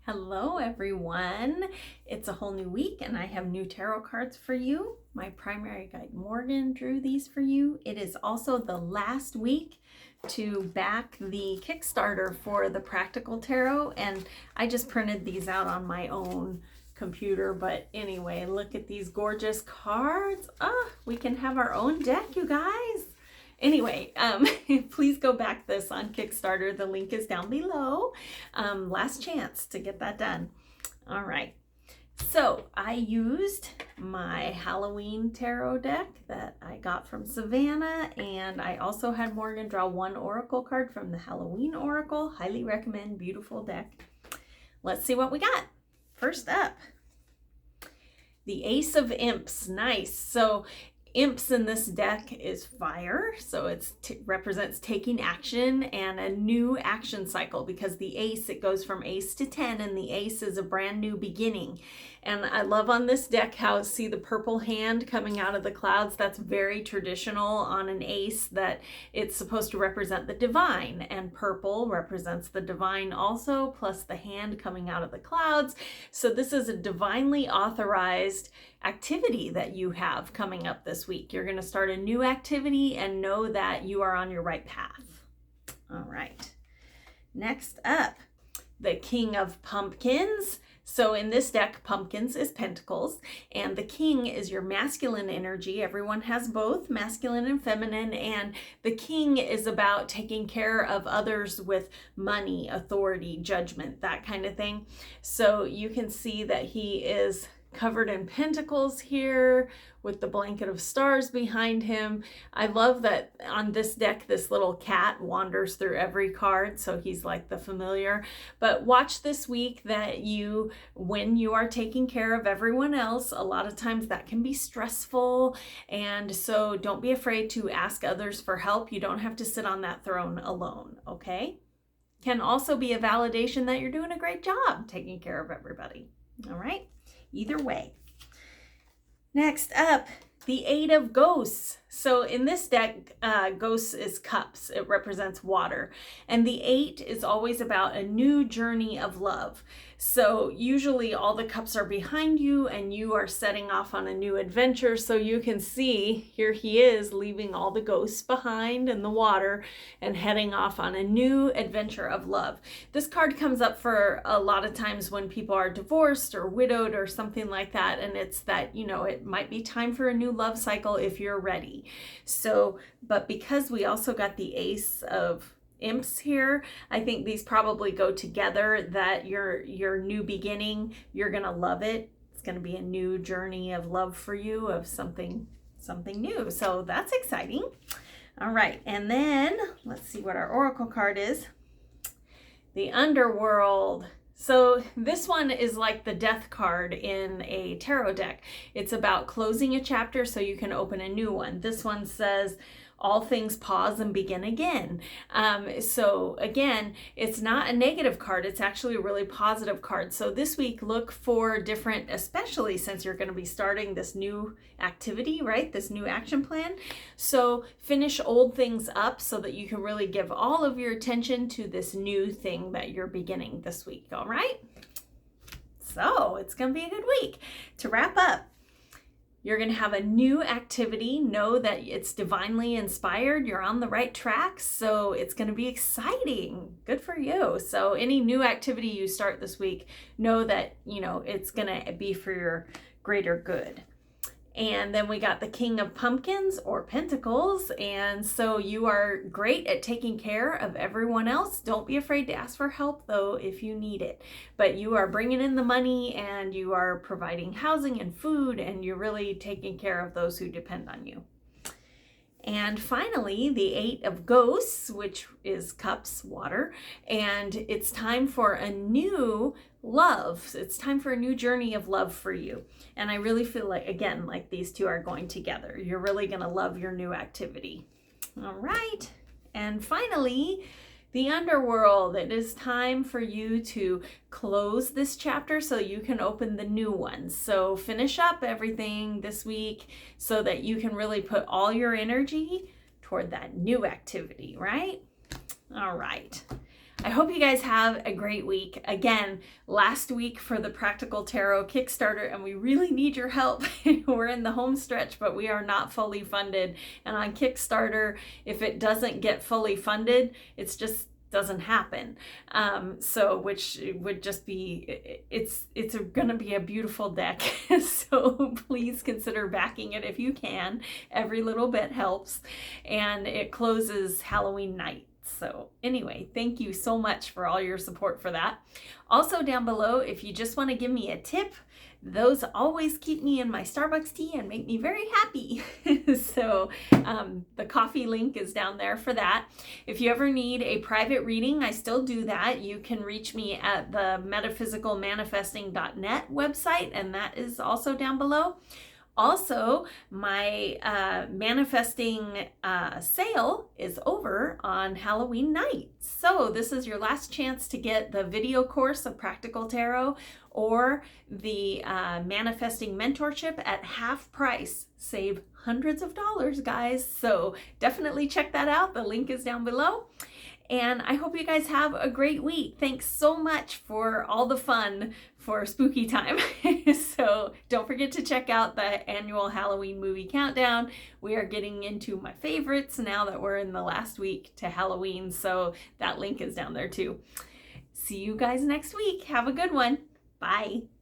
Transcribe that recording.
Hello everyone. It's a whole new week and I have new tarot cards for you. My primary guide Morgan drew these for you. It is also the last week to back the Kickstarter for the Practical Tarot, and I just printed these out on my own computer. But anyway, look at these gorgeous cards. We can have our own deck, you guys. Anyway, please go back this on Kickstarter. The link is down below. Last chance to get that done. All right. So I used my Halloween tarot deck that I got from Savannah, and I also had Morgan draw one oracle card from the Halloween Oracle. Highly recommend. Beautiful deck. Let's see what we got. First up, the Ace of Imps. Nice. So Imps in this deck is fire, so it represents taking action and a new action cycle, because the ace, it goes from ace to 10, and the ace is a brand new beginning. And I love on this deck how, see the purple hand coming out of the clouds? That's very traditional on an ace, that it's supposed to represent the divine, and purple represents the divine also, plus the hand coming out of the clouds. So this is a divinely authorized activity that you have coming up this week. You're going to start a new activity and know that you are on your right path. All right. Next up, the King of Pumpkins. So in this deck, pumpkins is pentacles, and the king is your masculine energy. Everyone has both masculine and feminine, and the king is about taking care of others with money, authority, judgment, that kind of thing. So you can see that he is covered in pentacles here with the blanket of stars behind him. I love that on this deck, this little cat wanders through every card, so he's like the familiar. But watch this week that when you are taking care of everyone else, a lot of times that can be stressful, and so don't be afraid to ask others for help. You don't have to sit on that throne alone, okay? Can also be a validation that you're doing a great job taking care of everybody, all right? Either way. Next up, the Eight of Ghosts. So in this deck, ghosts is cups. It represents water. And the eight is always about a new journey of love. So usually all the cups are behind you and you are setting off on a new adventure. So you can see here he is leaving all the ghosts behind in the water and heading off on a new adventure of love. This card comes up for a lot of times when people are divorced or widowed or something like that. And it's that, it might be time for a new love cycle if you're ready. So, but because we also got the Ace of Imps here, I think these probably go together, that your new beginning, you're going to love it. It's going to be a new journey of love for you, of something new. So that's exciting. All right. And then let's see what our oracle card is. The Underworld. So this one is like the death card in a tarot deck. It's about closing a chapter so you can open a new one. This one says, all things pause and begin again. So again, it's not a negative card. It's actually a really positive card. So this week, look for different, especially since you're going to be starting this new activity, right? This new action plan. So finish old things up so that you can really give all of your attention to this new thing that you're beginning this week. All right. So it's going to be a good week. To wrap up, you're going to have a new activity. Know that it's divinely inspired. You're on the right track. So it's going to be exciting. Good for you. So any new activity you start this week, know that, it's going to be for your greater good. And then we got the King of Pumpkins or Pentacles. And so you are great at taking care of everyone else. Don't be afraid to ask for help, though, if you need it. But you are bringing in the money and you are providing housing and food, and you're really taking care of those who depend on you. And finally, the Eight of Ghosts, which is cups, water, and it's time for a new love. It's time for a new journey of love for you. And I really feel like, again, like these two are going together. You're really going to love your new activity. All right. And finally, the Underworld. It is time for you to close this chapter so you can open the new one. So finish up everything this week so that you can really put all your energy toward that new activity, right? All right. I hope you guys have a great week. Again, last week for the Practical Tarot Kickstarter, and we really need your help. We're in the home stretch, but we are not fully funded. And on Kickstarter, if it doesn't get fully funded, it's just doesn't happen. Which would just be, it's going to be a beautiful deck. So please consider backing it if you can. Every little bit helps. And it closes Halloween night. So anyway, thank you so much for all your support for that. Also down below, if you just want to give me a tip, those always keep me in my Starbucks tea and make me very happy. So the coffee link is down there for that. If you ever need a private reading, I still do that. You can reach me at the metaphysicalmanifesting.net website, and that is also down below. Also, my manifesting sale is over on Halloween night. So this is your last chance to get the video course of Practical Tarot or the manifesting mentorship at half price. Save hundreds of dollars, guys. So definitely check that out. The link is down below. And I hope you guys have a great week. Thanks so much for all the fun for spooky time. So don't forget to check out the annual Halloween movie countdown. We are getting into my favorites now that we're in the last week to Halloween. So that link is down there too. See you guys next week. Have a good one. Bye.